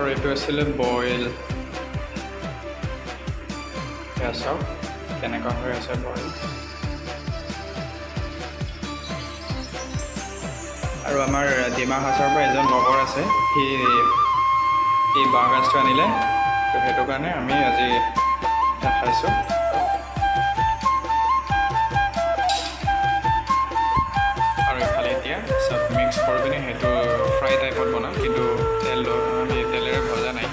আৰু এইটো আছিলে বইল। এয়া চাওক কেনেকুৱা হৈ আছে বইল। আৰু আমাৰ ডিমা হাছাৰ পৰা এজন লগৰ আছে, সি এই বাঁহ গাজটো আনিলে, তো সেইটো কাৰণে আমি আজি খাইছোঁ। আৰু ইফালে এতিয়া চব মিক্স কৰি পিনি সেইটো ফ্ৰাই টাইপত বনাম, কিন্তু তেলেৰে ভজা নাই,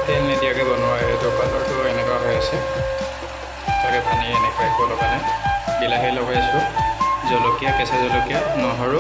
তেল নিদিয়াকৈ বনোৱা। সেইটো কালাৰটো এনেকুৱা হৈ আছে, তাকে পানী এনেকুৱা একো লগা নাই। বিলাহী লগাইছোঁ, জলকীয়া, কেঁচা জলকীয়া, নহৰু